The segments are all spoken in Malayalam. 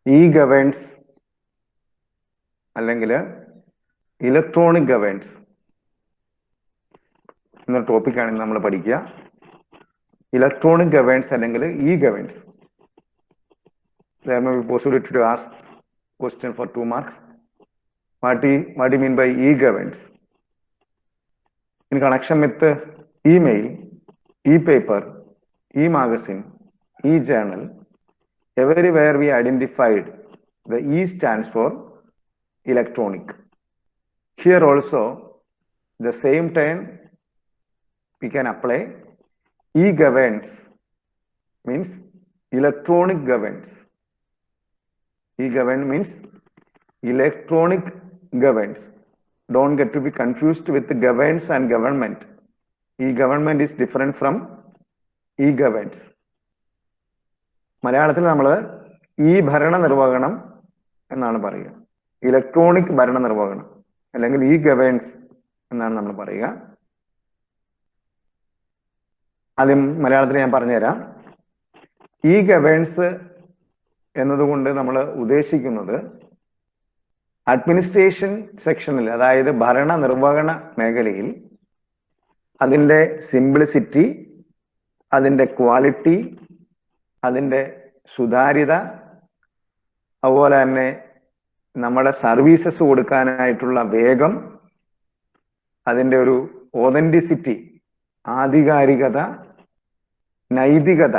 ഇ ഗവേൺസ് അല്ലെങ്കിൽ ഇലക്ട്രോണിക് ഗവേൺസ് എന്നൊരു ടോപ്പിക്കാണ് നമ്മൾ പഠിക്കുക. ഇലക്ട്രോണിക് ഗവേൺസ് അല്ലെങ്കിൽ E ഗവേൺസ്. There may be possibility to ask question for 2 marks. What do you mean by e-governance? In connection with email, e-paper, e-magazine, e-journal, everywhere we identified the E stands for electronic. Here also, the same time we can apply e-governance means electronic governance. E-governance means electronic governance. Don't get to be confused with governance and government. E-government is different from e-governance. മലയാളത്തിൽ നമ്മൾ ഈ ഭരണ നിർവഹണം എന്നാണ് പറയുക. ഇലക്ട്രോണിക് ഭരണ നിർവഹണം അല്ലെങ്കിൽ ഇ ഗവേൺസ് എന്നാണ് നമ്മൾ പറയുക. ആദ്യം മലയാളത്തിൽ ഞാൻ പറഞ്ഞുതരാം. ഇ ഗവേൺസ് എന്നതുകൊണ്ട് നമ്മൾ ഉദ്ദേശിക്കുന്നത് അഡ്മിനിസ്ട്രേഷൻ സെക്ഷനിൽ, അതായത് ഭരണ നിർവഹണ മേഖലയിൽ അതിൻ്റെ സിംപ്ലിസിറ്റി, അതിൻ്റെ ക്വാളിറ്റി, അതിൻ്റെ സുതാര്യത, അതുപോലെ തന്നെ നമ്മുടെ സർവീസസ് കൊടുക്കാനായിട്ടുള്ള വേഗം, അതിൻ്റെ ഒരു ഓതന്റിസിറ്റി, ആധികാരികത, നൈതികത,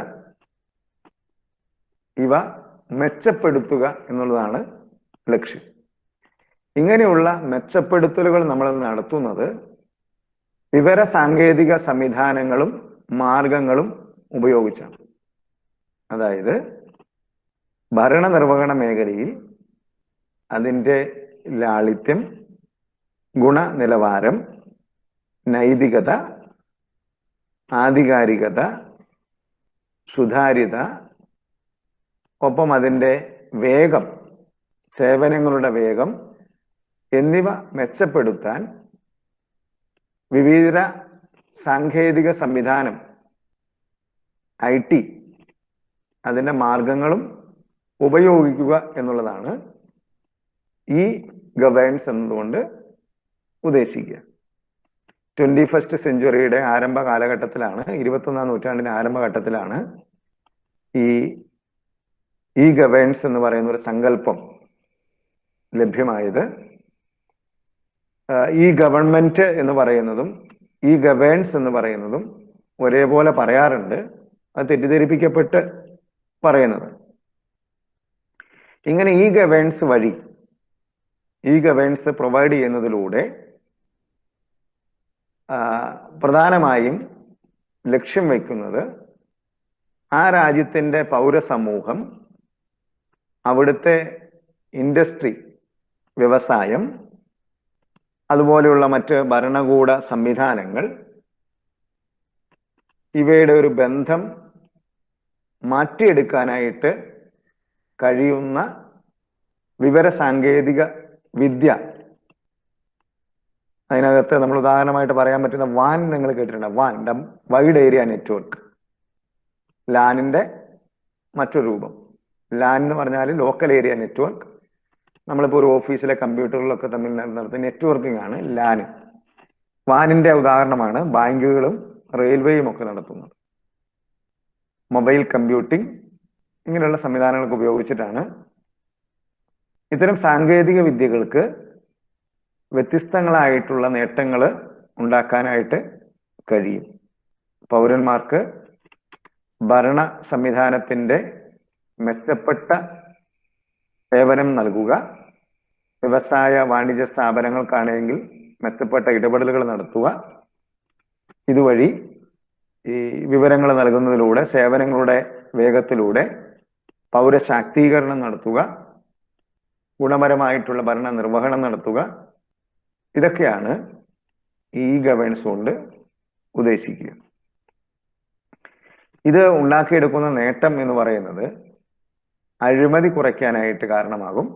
ഇവ മെച്ചപ്പെടുത്തുക എന്നുള്ളതാണ് ലക്ഷ്യം. ഇങ്ങനെയുള്ള മെച്ചപ്പെടുത്തലുകൾ നമ്മൾ നടത്തുന്നത് വിവര സാങ്കേതിക സംവിധാനങ്ങളും മാർഗങ്ങളും ഉപയോഗിച്ചാണ്. അതായത് ഭരണനിർവഹണ മേഖലയിൽ അതിൻ്റെ ലാളിത്യം, ഗുണനിലവാരം, നൈതികത, ആധികാരികത, സുതാര്യത, ഒപ്പം അതിൻ്റെ വേഗം, സേവനങ്ങളുടെ വേഗം എന്നിവ മെച്ചപ്പെടുത്താൻ വിവിധ സാങ്കേതിക സംവിധാനം, IT, അതിൻ്റെ മാർഗങ്ങളും ഉപയോഗിക്കുക എന്നുള്ളതാണ് ഈ ഗവേൺസ് എന്നതുകൊണ്ട് ഉദ്ദേശിക്കുക. 21st സെഞ്ച്വറിയുടെ ആരംഭ കാലഘട്ടത്തിലാണ്, 21ാം നൂറ്റാണ്ടിന്റെ ആരംഭഘട്ടത്തിലാണ് ഈ ഗവേൺസ് എന്ന് പറയുന്ന ഒരു സങ്കല്പം ലഭ്യമായത്. ഈ ഗവൺമെന്റ് എന്ന് പറയുന്നതും ഈ ഗവേൺസ് എന്ന് പറയുന്നതും ഒരേപോലെ പറയാറുണ്ട്. അത് തെറ്റിദ്ധരിപ്പിക്കപ്പെട്ട് പറയുന്നത്. ഇങ്ങനെ ഈ ഗവേൺസ് വഴി, ഈ ഗവേൺസ് പ്രൊവൈഡ് ചെയ്യുന്നതിലൂടെ പ്രധാനമായും ലക്ഷ്യം വയ്ക്കുന്നത് ആ രാജ്യത്തിൻ്റെ പൗരസമൂഹം, അവിടുത്തെ ഇൻഡസ്ട്രി, വ്യവസായം, അതുപോലെയുള്ള മറ്റ് ഭരണകൂട സംവിധാനങ്ങൾ, ഇവയുടെ ഒരു ബന്ധം മാറ്റിയെടുക്കാനായിട്ട് കഴിയുന്ന വിവര സാങ്കേതിക വിദ്യ. അതിനകത്ത് നമ്മൾ ഉദാഹരണമായിട്ട് പറയാൻ പറ്റുന്ന വാൻ നിങ്ങൾ കേട്ടിട്ടുണ്ട്. വാൻ, വൈഡ് ഏരിയ നെറ്റ്വർക്ക്. ലാനിൻ്റെ മറ്റൊരു രൂപം. ലാൻ എന്ന് പറഞ്ഞാൽ ലോക്കൽ ഏരിയ നെറ്റ്വർക്ക്. നമ്മളിപ്പോൾ ഒരു ഓഫീസിലെ കമ്പ്യൂട്ടറുകളൊക്കെ തമ്മിൽ നടത്തുന്ന നെറ്റ്വർക്കിംഗ് ആണ് ലാൻ. വാനിൻ്റെ ഉദാഹരണമാണ് ബാങ്കുകളും റെയിൽവേയും ഒക്കെ നടത്തുന്നത്. മൊബൈൽ കമ്പ്യൂട്ടിംഗ്, ഇങ്ങനെയുള്ള സംവിധാനങ്ങളൊക്കെ ഉപയോഗിച്ചിട്ടാണ് ഇത്തരം സാങ്കേതിക വിദ്യകൾക്ക് വ്യത്യസ്തങ്ങളായിട്ടുള്ള നേട്ടങ്ങൾ ഉണ്ടാക്കാനായിട്ട് കഴിയും. പൗരന്മാർക്ക് ഭരണ സംവിധാനത്തിൻ്റെ മെച്ചപ്പെട്ട സേവനം നൽകുക, വ്യവസായ വാണിജ്യ സ്ഥാപനങ്ങൾക്കാണെങ്കിൽ മെച്ചപ്പെട്ട ഇടപെടലുകൾ നടത്തുക, ഇതുവഴി ഈ വിവരങ്ങൾ നൽകുന്നതിലൂടെ, സേവനങ്ങളുടെ വേഗത്തിലൂടെ പൗരശാക്തീകരണം നടത്തുക, ഗുണപരമായിട്ടുള്ള ഭരണ നിർവഹണം നടത്തുക. ഇതൊക്കെയാണ് ഈ ഗവേൺസ് കൊണ്ട് ഉദ്ദേശിക്കുക. ഇത് ഉണ്ടാക്കിയെടുക്കുന്ന നേട്ടം എന്ന് പറയുന്നത് അഴിമതി കുറയ്ക്കാനായിട്ട് കാരണമാകും,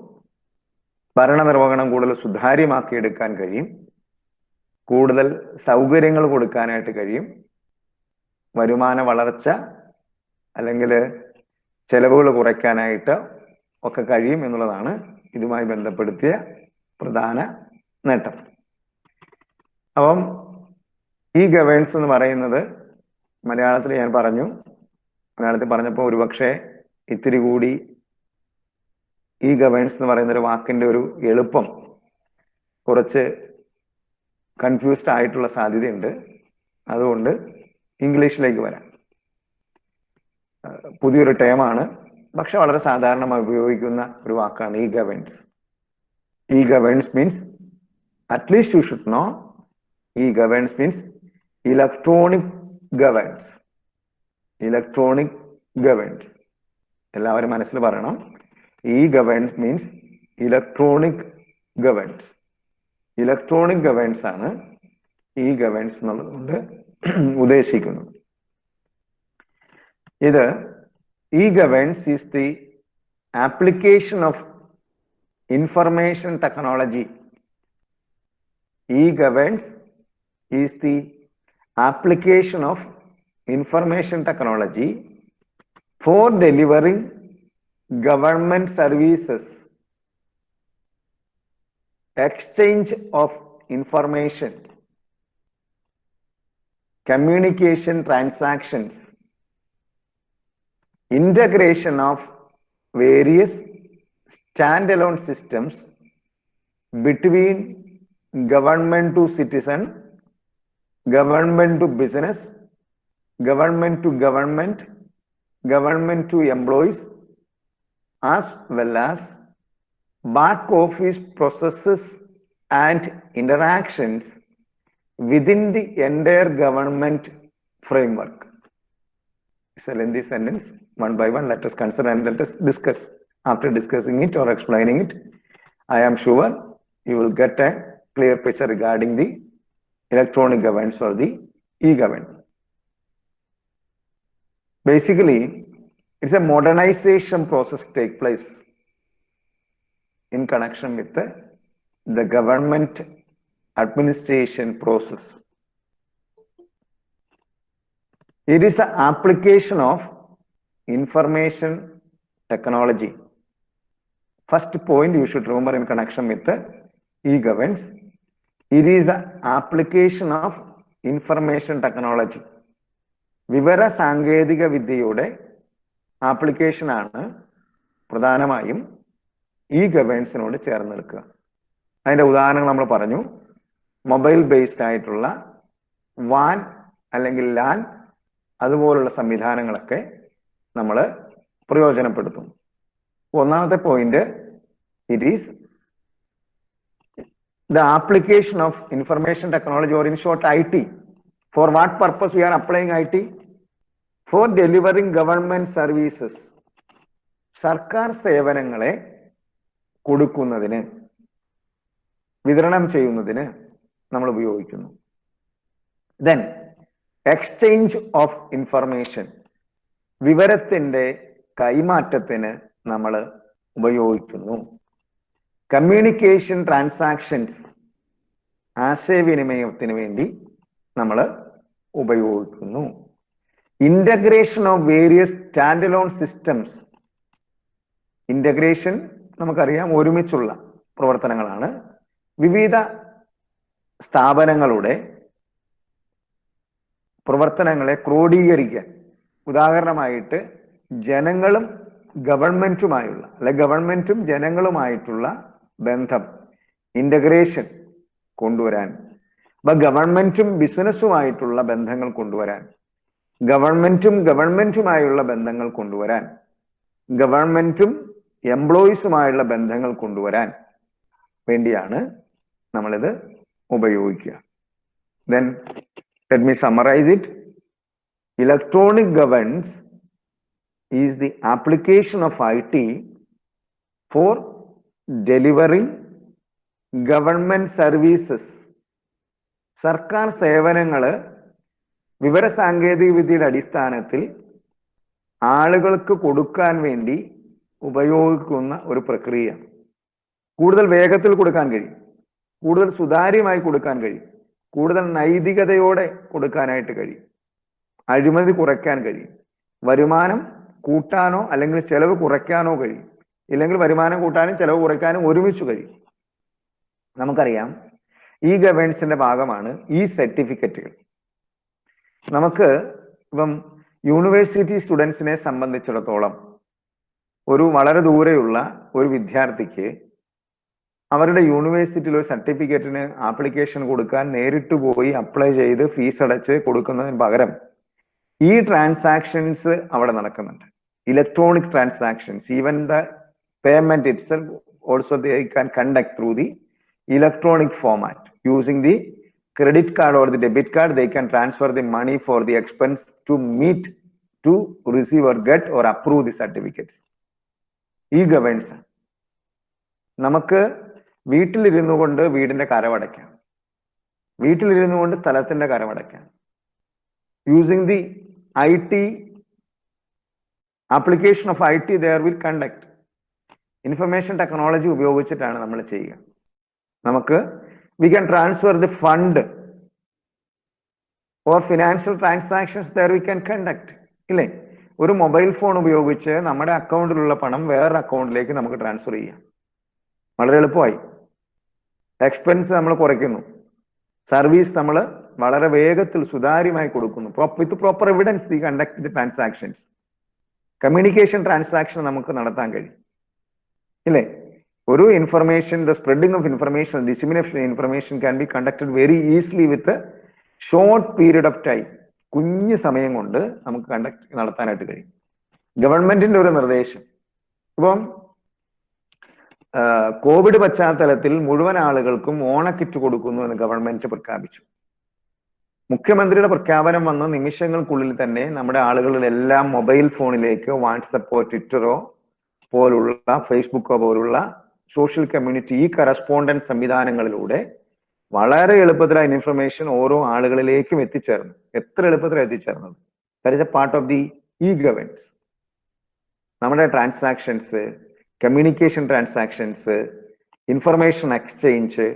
ഭരണനിർവഹണം കൂടുതൽ സുതാര്യമാക്കിയെടുക്കാൻ കഴിയും, കൂടുതൽ സൗകര്യങ്ങൾ കൊടുക്കാനായിട്ട് കഴിയും, വരുമാന വളർച്ച അല്ലെങ്കിൽ ചെലവുകൾ കുറയ്ക്കാനായിട്ട് ഒക്കെ കഴിയും എന്നുള്ളതാണ് ഇതുമായി ബന്ധപ്പെടുത്തിയ പ്രധാന നേട്ടം. അപ്പം ഈ ഗവേൺസ് എന്ന് പറയുന്നത് മലയാളത്തിൽ ഞാൻ പറഞ്ഞു, മലയാളത്തിൽ പറഞ്ഞപ്പോൾ ഒരുപക്ഷെ ഇത്തിരി കൂടി ഈ ഗവേൺസ് എന്ന് പറയുന്ന ഒരു വാക്കിന്റെ ഒരു എളുപ്പം കുറച്ച് കൺഫ്യൂസ്ഡ് ആയിട്ടുള്ള സാധ്യതയുണ്ട്. അതുകൊണ്ട് ഇംഗ്ലീഷിലേക്ക് വരാം. പുതിയൊരു ടേമാണ്, പക്ഷെ വളരെ സാധാരണമായി ഉപയോഗിക്കുന്ന ഒരു വാക്കാണ് e governance. E governance means, at least you should know, e governance means electronic governance. Electronic governance എല്ലാവരും മനസ്സിൽ പറയണം. E governance means electronic governance. Electronic governance ആണ് ഈ ഗവേൺസ് എന്നുള്ളതുകൊണ്ട് ഉദ്ദേശിക്കുന്നത്. ഇത് e governance is the application of information technology. E governance is the application of information technology for delivering government services, exchange of information, communication transactions, integration of various standalone systems between government to citizen, government to business, government to government, government to employees, as well as back office processes and interactions within the entire government framework. It's a lengthy sentence. One by one, let us consider and let us discuss. After discussing it or explaining it, I am sure you will get a clear picture regarding the electronic governance or the e-government. Basically, it's a modernization process take place in connection with the government administration process. It is the application of information technology. First point you should remember in connection with the e-governance. It is the application of information technology. വിവര സാങ്കേതിക വിദ്യയുടെ ആപ്ലിക്കേഷനാണ് പ്രധാനമായും ഈ ഗവേൺസിനോട് ചേർന്ന് നിൽക്കുക. അതിന്റെ ഉദാഹരണങ്ങൾ നമ്മൾ പറഞ്ഞു. മൊബൈൽ ബേസ്ഡ് ആയിട്ടുള്ള വാൻ അല്ലെങ്കിൽ ലാൻ അതുപോലുള്ള സംവിധാനങ്ങളൊക്കെ നമ്മൾ പ്രയോജനപ്പെടുത്തും. ഒന്നാമത്തെ point, it is the application of information technology or in short IT. For what purpose we are applying IT? For delivering government services. സർക്കാർ സേവനങ്ങളെ കൊടുക്കുന്നതിന്, വിതരണം ചെയ്യുന്നതിന് നമ്മൾ ഉപയോഗിക്കുന്നു. Then exchange of information. വിവരത്തിന്റെ കൈമാറ്റത്തിന് നമ്മൾ ഉപയോഗിക്കുന്നു. Communication transactions. ആശയവിനിമയത്തിന് വേണ്ടി നമ്മൾ ഉപയോഗിക്കുന്നു. Integration of various stand alone systems. Integration നമുക്കറിയാം ഒരുമിച്ചുള്ള പ്രവർത്തനങ്ങളാണ്. വിവിധ സ്ഥാപനങ്ങളുടെ പ്രവർത്തനങ്ങളെ ക്രോഡീകരിക്കാൻ, ഉദാഹരണമായിട്ട് ജനങ്ങളും ഗവൺമെന്റുമായുള്ള അല്ലെ ഗവൺമെന്റും ജനങ്ങളുമായിട്ടുള്ള ബന്ധം, ഇന്റഗ്രേഷൻ കൊണ്ടുവരാൻ, ഗവൺമെന്റും ബിസിനസ്സുമായിട്ടുള്ള ബന്ധങ്ങൾ കൊണ്ടുവരാൻ, ഗവൺമെന്റും ഗവൺമെന്റുമായുള്ള ബന്ധങ്ങൾ കൊണ്ടുവരാൻ, ഗവൺമെന്റും എംപ്ലോയീസുമായുള്ള ബന്ധങ്ങൾ കൊണ്ടുവരാൻ വേണ്ടിയാണ് നമ്മളിത് ഉപയോഗിക്കുക. Then let me summarize it. Electronic governance is the application of IT for delivering government services. സർക്കാർ സേവനങ്ങള് വിവരസാങ്കേതിക വിദ്യയുടെ അടിസ്ഥാനത്തിൽ ആളുകൾക്ക് കൊടുക്കാൻ വേണ്ടി ഉപയോഗിക്കുന്ന ഒരു പ്രക്രിയ. കൂടുതൽ വേഗത്തിൽ കൊടുക്കാൻ കഴിയും, കൂടുതൽ സുതാര്യമായി കൊടുക്കാൻ കഴിയും, കൂടുതൽ നൈതികതയോടെ കൊടുക്കാനായിട്ട് കഴിയും, അഴിമതി കുറയ്ക്കാൻ കഴിയും, വരുമാനം കൂട്ടാനോ അല്ലെങ്കിൽ ചെലവ് കുറയ്ക്കാനോ കഴിയും, ഇല്ലെങ്കിൽ വരുമാനം കൂട്ടാനും ചെലവ് കുറയ്ക്കാനും ഒരുമിച്ച് കഴിയും. നമുക്കറിയാം ഈ ഗവേണൻസിന്റെ ഭാഗമാണ് ഈ സർട്ടിഫിക്കറ്റുകൾ. നമുക്ക് ഇപ്പം യൂണിവേഴ്സിറ്റി സ്റ്റുഡൻസിനെ സംബന്ധിച്ചിടത്തോളം ഒരു വളരെ ദൂരെയുള്ള ഒരു വിദ്യാർത്ഥിക്ക് അവരുടെ യൂണിവേഴ്സിറ്റിയിൽ ഒരു സർട്ടിഫിക്കറ്റിന് ആപ്ലിക്കേഷൻ കൊടുക്കാൻ നേരിട്ട് പോയി അപ്ലൈ ചെയ്ത് ഫീസ് അടച്ച് കൊടുക്കുന്നതിന് പകരം ഈ ട്രാൻസാക്ഷൻസ് അവിടെ നടക്കുന്നുണ്ട്. Electronic transactions, even the payment itself also they can conduct through the electronic format. Using the credit card or the debit card, they can transfer the money for the expense to meet, to receive or get or approve the certificates. ഈ ഗവേൺസ് നമുക്ക് വീട്ടിലിരുന്നു കൊണ്ട് വീടിന്റെ കരമടയ്ക്കാം, വീട്ടിലിരുന്നു കൊണ്ട് സ്ഥലത്തിന്റെ കരമടയ്ക്കാം. Using the IT application of IT, there will conduct. ഇൻഫർമേഷൻ ടെക്നോളജി ഉപയോഗിച്ചിട്ടാണ് നമ്മൾ ചെയ്യുക. നമുക്ക് we can transfer the fund or financial transactions there we can conduct. ഇല്ലേ, ഒരു മൊബൈൽ ഫോൺ ഉപയോഗിച്ച് നമ്മുടെ അക്കൗണ്ടിലുള്ള പണം വേറൊരു അക്കൗണ്ടിലേക്ക് നമുക്ക് ട്രാൻസ്ഫർ ചെയ്യാം. വളരെ എളുപ്പമായി. എക്സ്പെൻസ് നമ്മൾ കുറയ്ക്കുന്നു, സർവീസ് നമ്മൾ വളരെ വേഗത്തിൽ സുതാര്യമായി കൊടുക്കുന്നു. With proper evidence the conduct the transactions. Communication transaction നമുക്ക് നടത്താൻ കഴിയും. ഇല്ലേ, ഒരു information, the spreading of information, dissemination information can be conducted very easily with short period of time. കുഞ്ഞു സമയം കൊണ്ട് നമുക്ക് നടത്താനായിട്ട് കഴിയും. ഗവൺമെന്റിന്റെ ഒരു നിർദ്ദേശം, ഇപ്പം കോവിഡ് പശ്ചാത്തലത്തിൽ മുഴുവൻ ആളുകൾക്കും ഓണക്കിറ്റ് കൊടുക്കുന്നു എന്ന് ഗവൺമെന്റ് പ്രഖ്യാപിച്ചു. മുഖ്യമന്ത്രിയുടെ പ്രഖ്യാപനം വന്ന നിമിഷങ്ങൾക്കുള്ളിൽ തന്നെ നമ്മുടെ ആളുകളിലെല്ലാം മൊബൈൽ ഫോണിലേക്ക് വാട്സപ്പോ ട്വിറ്ററോ പോലുള്ള ഫേസ്ബുക്കോ പോലുള്ള സോഷ്യൽ കമ്മ്യൂണിറ്റി ഈ കറസ്പോണ്ടൻസ് സംവിധാനങ്ങളിലൂടെ വളരെ എളുപ്പത്തിൽ ആ ഇൻഫർമേഷൻ ഓരോ ആളുകളിലേക്കും എത്തിച്ചേർന്നു. എത്ര എളുപ്പത്തിലാണ് എത്തിച്ചേർന്നത്? That is a part of the e governance. നമ്മുടെ transactions, communication transactions, information exchange,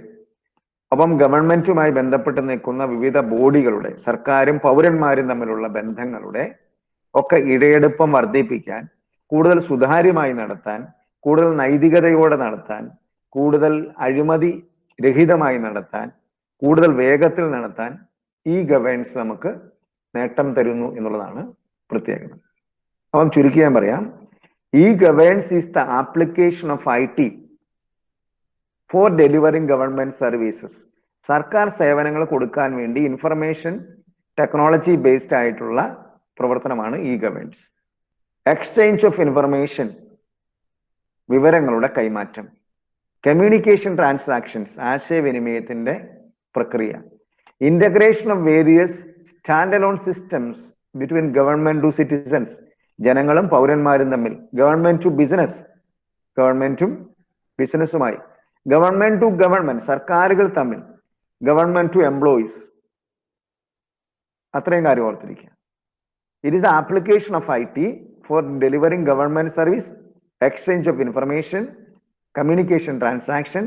അപ്പം ഗവൺമെന്റുമായി ബന്ധപ്പെട്ട് നിൽക്കുന്ന വിവിധ ബോഡികളുടെ, സർക്കാരും പൗരന്മാരും തമ്മിലുള്ള ബന്ധങ്ങളുടെ ഒക്കെ ഇടയെടുപ്പം വർദ്ധിപ്പിക്കാൻ, കൂടുതൽ സുതാര്യമായി നടത്താൻ, കൂടുതൽ നൈതികതയോടെ നടത്താൻ, കൂടുതൽ അഴിമതി രഹിതമായി നടത്താൻ, കൂടുതൽ വേഗത്തിൽ നടത്താൻ ഈ ഗവേണൻസ് നമുക്ക് നേട്ടം തരുന്നു എന്നുള്ളതാണ് പ്രത്യേകത. അപ്പം ചുരുക്കി ഞാൻ പറയാം, ഈ governance is the application of IT for delivering government services. സർക്കാർ സേവനങ്ങൾ കൊടുക്കാൻ വേണ്ടി ഇൻഫർമേഷൻ ടെക്നോളജി ബേസ്ഡ് ആയിട്ടുള്ള പ്രവർത്തനമാണ് ഈ ഗവേണൻസ്. എക്സ്ചേഞ്ച് ഓഫ് ഇൻഫർമേഷൻ, വിവരങ്ങളുടെ കൈമാറ്റം. കമ്മ്യൂണിക്കേഷൻ ട്രാൻസാക്ഷൻസ്, ആശയവിനിമയത്തിന്റെ പ്രക്രിയ. Integration of various stand alone systems between government to citizens, ജനങ്ങളും പൗരന്മാരും തമ്മിൽ. ഗവൺമെന്റ് ടു ബിസിനസ്, ഗവൺമെന്റും ബിസിനസ്സുമായി. ഗവൺമെന്റ് ടു ഗവൺമെന്റ്, സർക്കാരുകൾ തമ്മിൽ. Government to employees. അത്രയും കാര്യം ഓർത്തിരിക്കുക. It is application of IT for delivering government service, exchange of information, communication transaction,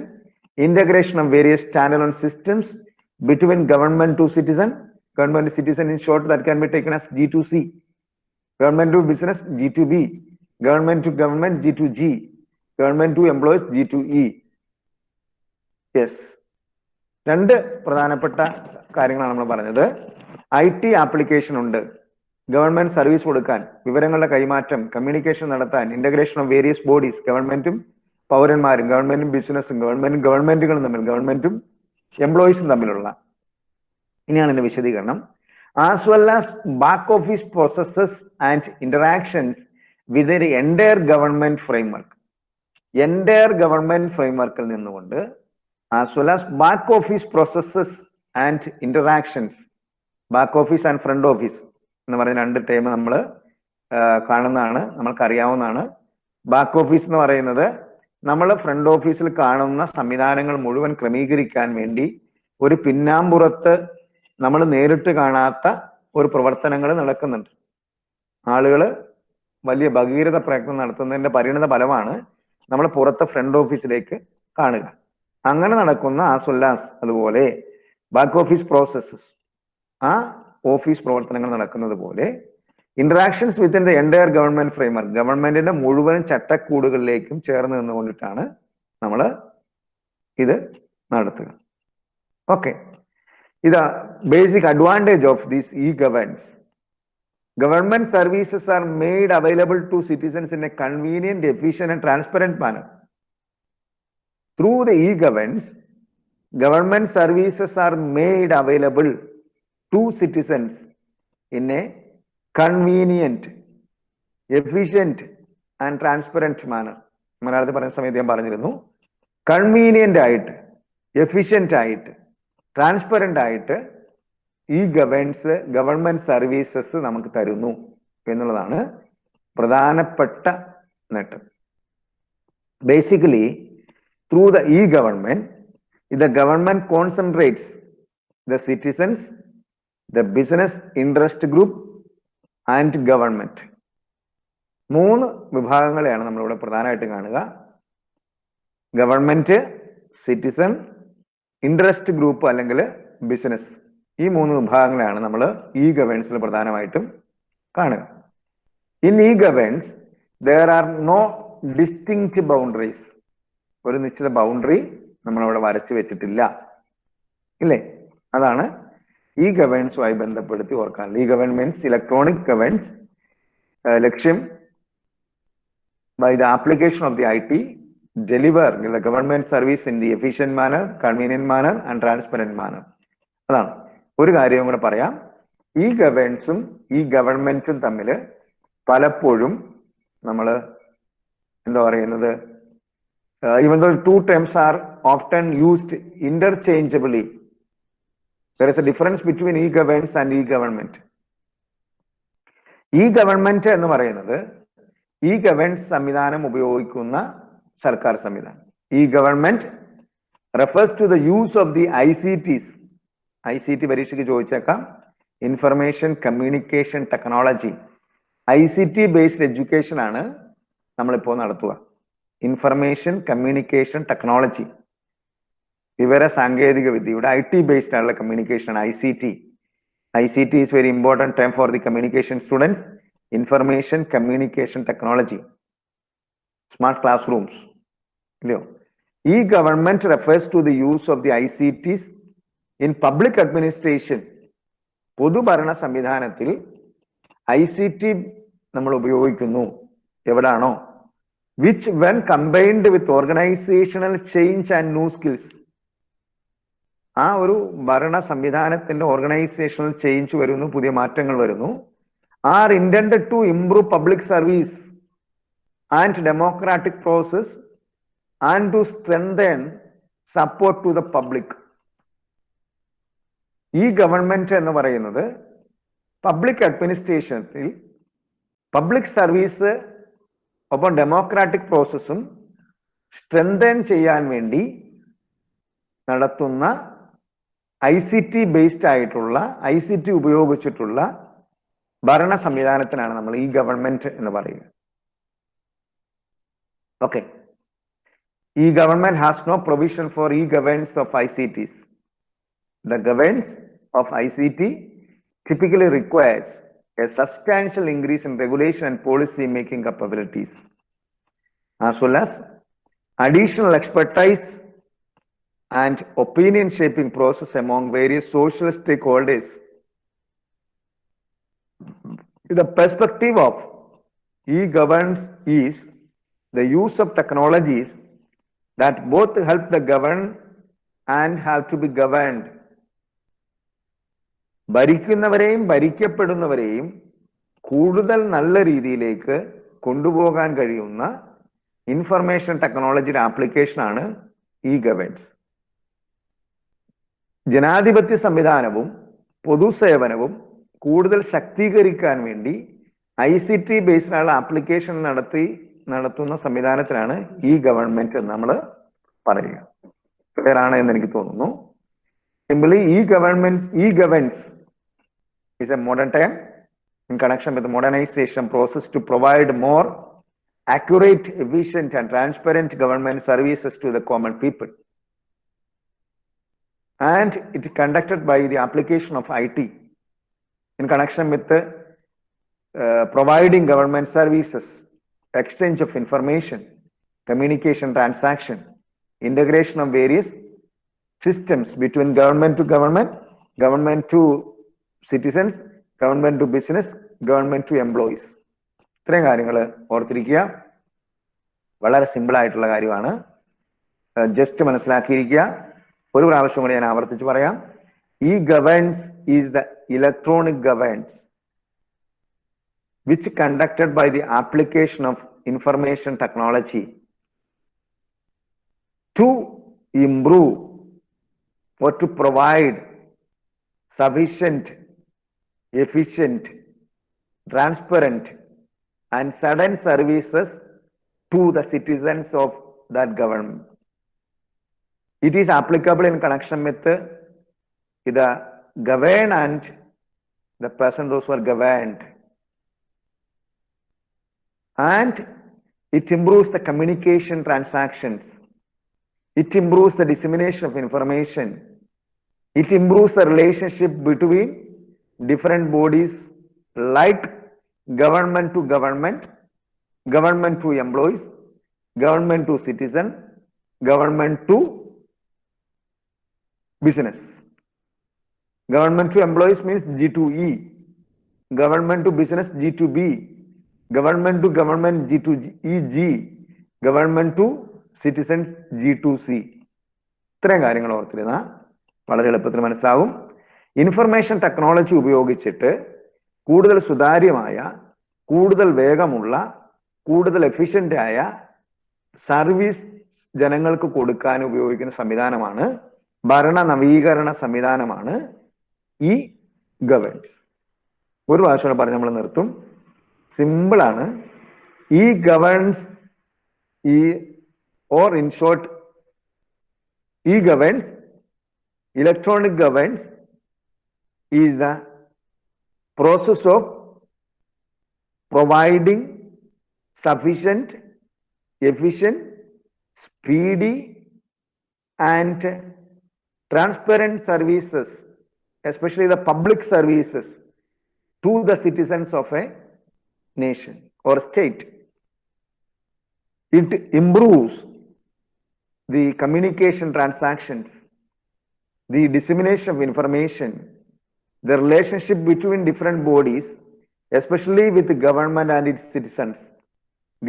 integration of various standalone systems between government to citizen, government to citizen in short that can be taken as G2C, government to business G2B, government to government G2G, government to employees G2E. Yes, രണ്ട് പ്രധാനപ്പെട്ട കാര്യങ്ങളാണ് നമ്മൾ പറഞ്ഞത്. IT ആപ്ലിക്കേഷൻ ഉണ്ട്, ഗവൺമെന്റ് സർവീസ് കൊടുക്കാൻ, വിവരങ്ങളുടെ കൈമാറ്റം, കമ്മ്യൂണിക്കേഷൻ നടത്താൻ, ഇന്റഗ്രേഷൻ ഓഫ് വേരിയസ് ബോഡീസ്, ഗവൺമെന്റും പൗരന്മാരും, ഗവൺമെന്റും ബിസിനസ്സും, ഗവൺമെന്റുകളും തമ്മിൽ, ഗവൺമെന്റും എംപ്ലോയീസും തമ്മിലുള്ള. ഇനിയാണ് എന്റെ വിശദീകരണം. As well as back office processes and interactions with the entire government framework. Entire government ഫ്രെയിംവർക്കിൽ നിന്നുകൊണ്ട് as well as back office processes and interactions, back office and front office എന്ന് പറയുന്ന രണ്ട് ടൈം നമ്മൾ കാണുന്നതാണ്, നമ്മൾക്കറിയാവുന്നതാണ്. ബാക്ക് ഓഫീസ് എന്ന് പറയുന്നത് നമ്മൾ ഫ്രണ്ട് ഓഫീസിൽ കാണുന്ന സംവിധാനങ്ങൾ മുഴുവൻ ക്രമീകരിക്കാൻ വേണ്ടി ഒരു പിന്നാമ്പുറത്ത് നമ്മൾ നേരിട്ട് കാണാത്ത ഒരു പ്രവർത്തനങ്ങൾ നടക്കുന്നുണ്ട്. ആളുകൾ വലിയ ഭഗീരഥ പ്രയത്നം നടത്തുന്നതിന്റെ പരിണിത ഫലമാണ് നമ്മൾ പുറത്തെ ഫ്രണ്ട് ഓഫീസിലേക്ക് കാണുക. അങ്ങനെ നടക്കുന്ന ആസുല്ലാസ്, അതുപോലെ ബാക്ക് ഓഫീസ് പ്രോസസ്സസ്, ആ ഓഫീസ് പ്രവർത്തനങ്ങൾ നടക്കുന്നത് പോലെ interactions within the entire government framework, ഗവൺമെന്റിന്റെ മുഴുവൻ ചട്ടക്കൂടുകളിലേക്കും ചേർന്ന് നിന്നുകൊണ്ടിട്ടാണ് നമ്മൾ ഇത് നടത്തുക. ഓക്കെ, ഇതാ basic advantage of these e-governance. Government services are made available to citizens in a convenient, efficient and transparent manner. Through the e-governance, government services are made available to citizens in a convenient, efficient and transparent manner. മലയാളത്തിൽ പറയുന്ന സമയത്ത് ഞാൻ പറഞ്ഞിരുന്നു, കൺവീനിയന്റ് ആയിട്ട്, എഫിഷ്യന്റ് ആയിട്ട്, ട്രാൻസ്പെറന്റ് ആയിട്ട് ഈ ഗവൺമെന്റ് സർവീസസ് നമുക്ക് തരുന്നു എന്നുള്ളതാണ് പ്രധാനപ്പെട്ട നേട്ടം. Basically through the e-government, the government concentrates the citizens, the business interest group and government. 3 വിഭാഗങ്ങളെയാണ് നമ്മളിവിടെ പ്രധാനമായിട്ട് കാണുക. ഗവൺമെന്റ്, സിറ്റിസൺ, ഇൻട്രസ്റ്റ് ഗ്രൂപ്പ് അല്ലെങ്കിൽ ബിസിനസ്. ഈ 3 വിഭാഗങ്ങളെയാണ് നമ്മൾ e-governance പ്രധാനമായിട്ടും കാണുക. In e-governance there are no distinct boundaries. ഒരു നിശ്ചിത ബൗണ്ടറി നമ്മളവിടെ വരച്ചു വെച്ചിട്ടില്ല, ഇല്ലേ? അതാണ് e-governance-മായി ബന്ധപ്പെടുത്തി ഓർക്കാൻ. e-governance means electronic governance, ലക്ഷ്യം by the application of the IT deliver the government service in the efficient manner, convenient manner and transparent manner. അതാണ്. ഒരു കാര്യം കൂടെ പറയാം, e-governance-ഉം e-government-ഉം തമ്മിൽ പലപ്പോഴും നമ്മൾ എന്താ പറയുന്നത്, even though 2 terms are often used interchangeably, there is a difference between e-governance and e-government. e-government എന്ന് പറയുന്നത് e-governance സംവിധാനം ഉപയോഗിക്കുന്ന സർക്കാർ സംവിധാനം. e-government refers to the use of the ICTs. ICT പരീക്ഷയ്ക്ക് ചോദിച്ചേക്കാം, information communication technology. ICT based education ആണ് നമ്മളിപ്പോൾ നടത്തുക. ഇൻഫർമേഷൻ കമ്മ്യൂണിക്കേഷൻ ടെക്നോളജി, വിവര സാങ്കേതിക വിദ്യയുടെ IT ബേസ്ഡ് ആയിട്ടുള്ള communication ICT. ICT is very important term for the communication students. Information communication technology, smart classrooms. E-government refers to the use of the ICTs in public administration. പൊതുഭരണ സംവിധാനത്തിൽ ICT നമ്മൾ ഉപയോഗിക്കുന്നു എവിടാണോ, which when combined with organizational change and new skills. ആ ഒരു ഭരണ സംവിധാനത്തിന്റെ ഓർഗനൈസേഷണൽ ചേഞ്ച് വരുന്നു, പുതിയ മാറ്റങ്ങൾ വരുന്നു, are intended to improve public service and democratic process and to strengthen support to the public. ഈ ഗവൺമെന്റ് എന്ന് പറയുന്നത് പബ്ലിക് അഡ്മിനിസ്ട്രേഷനിൽ പബ്ലിക് സർവീസ് ഒപ്പം ഡെമോക്രാറ്റിക് പ്രോസസ്സും സ്ട്രെങ്തൻ ചെയ്യാൻ വേണ്ടി നടത്തുന്ന ICT ബേസ്ഡ് ആയിട്ടുള്ള, ICT ഉപയോഗിച്ചിട്ടുള്ള ഭരണ സംവിധാനത്തിനാണ് നമ്മൾ ഈ ഗവൺമെന്റ് എന്ന് പറയുക. ഓക്കെ, ഈ government has no provision for e-governance of ICTs. The governance of ICT typically requires a substantial increase in regulation and policy making capabilities, as well as additional expertise and opinion shaping process among various social stakeholders. The perspective of e-governance is the use of technologies that both help the governed and have to be governed. ഭരിക്കുന്നവരെയും ഭരിക്കപ്പെടുന്നവരെയും കൂടുതൽ നല്ല രീതിയിലേക്ക് കൊണ്ടുപോകാൻ കഴിയുന്ന ഇൻഫർമേഷൻ ടെക്നോളജിയുടെ ആപ്ലിക്കേഷനാണ് e-governance. ജനാധിപത്യ സംവിധാനവും പൊതുസേവനവും കൂടുതൽ ശക്തീകരിക്കാൻ വേണ്ടി ICT ബേസ്ഡ് ആയുള്ള ആപ്ലിക്കേഷൻ നടത്തുന്ന സംവിധാനത്തിനാണ് e-government എന്ന് നമ്മൾ പറയുക. ക്ലിയർ ആണ് എന്ന് എനിക്ക് തോന്നുന്നു. Simply e-governance is a modern term in connection with the modernization process to provide more accurate, efficient and transparent government services to the common people. And it is conducted by the application of IT in connection with the providing government services, exchange of information, communication transaction, integration of various systems between government to government, government to citizens, government to business, government to employees. ഇത്രയും കാര്യങ്ങൾ ഓർത്തിരിക്കുക. വളരെ സിമ്പിൾ ആയിട്ടുള്ള കാര്യമാണ്. ജസ്റ്റ് മനസ്സിലാക്കിയിരിക്കുക. ഒരു പ്രാവശ്യം കൂടി ഞാൻ ആവർത്തിച്ച് പറയാം. E-governance is the electronic governance which conducted by the application of information technology to improve or to provide sufficient, efficient, transparent and sudden services to the citizens of that government. It is applicable in connection with the governed and the person those who are governed. And it improves the communication transactions. It improves the dissemination of information. It improves the relationship between different bodies like government to government, government to employees, government to citizen, government to business. Government to employees means G2E, government to business G2B, government to government G2EG, government to citizens G2C. ഇത്രയും കാര്യങ്ങൾ ഓർത്തിരുന്ന വളരെ എളുപ്പത്തിൽ മനസ്സിലാവും. ഇൻഫർമേഷൻ ടെക്നോളജി ഉപയോഗിച്ചിട്ട് കൂടുതൽ സുതാര്യമായ, കൂടുതൽ വേഗമുള്ള, കൂടുതൽ എഫിഷ്യന്റ് ആയ സർവീസ് ജനങ്ങൾക്ക് കൊടുക്കാൻ ഉപയോഗിക്കുന്ന സംവിധാനമാണ്, ഭരണ നവീകരണ സംവിധാനമാണ് ഈ ഗവേൺസ്. ഒരു പ്രാവശ്യം പറഞ്ഞ് നമ്മൾ നിർത്തും. സിമ്പിൾ ആണ്. E ഗവേൺസ് or in short, e-governance, electronic governance is the process of providing sufficient, efficient, speedy and transparent services, especially the public services, to the citizens of a nation or state. It improves the communication transactions, the dissemination of information, the relationship between different bodies, especially with the government and its citizens,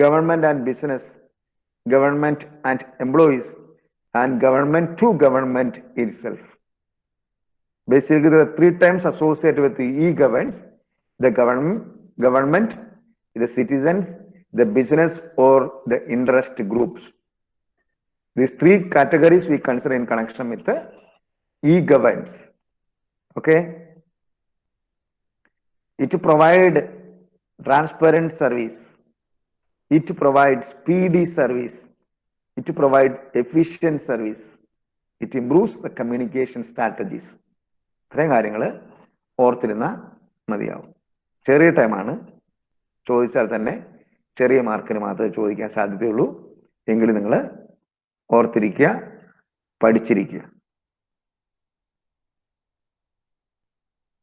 government and business, government and employees, and government to government itself. Basically, there are 3 terms associated with the e-governance: the government, the citizens, the business or the interest groups. These 3 categories we consider in connection with the e-governance. Okay. It provide transparent service. It provide speedy service. It provide efficient service. It improves the communication strategies. ഇത്രയും കാര്യങ്ങൾ ഓർത്തിരുന്ന മതിയാവും. ചെറിയ ടൈമാണ്. ചോദിച്ചാൽ തന്നെ ചെറിയ മാർക്കിന് മാത്രമേ ചോദിക്കാൻ സാധ്യതയുള്ളൂ. എങ്കിലും നിങ്ങൾ ഓർത്തിരിക്കുക, പഠിച്ചിരിക്കുക.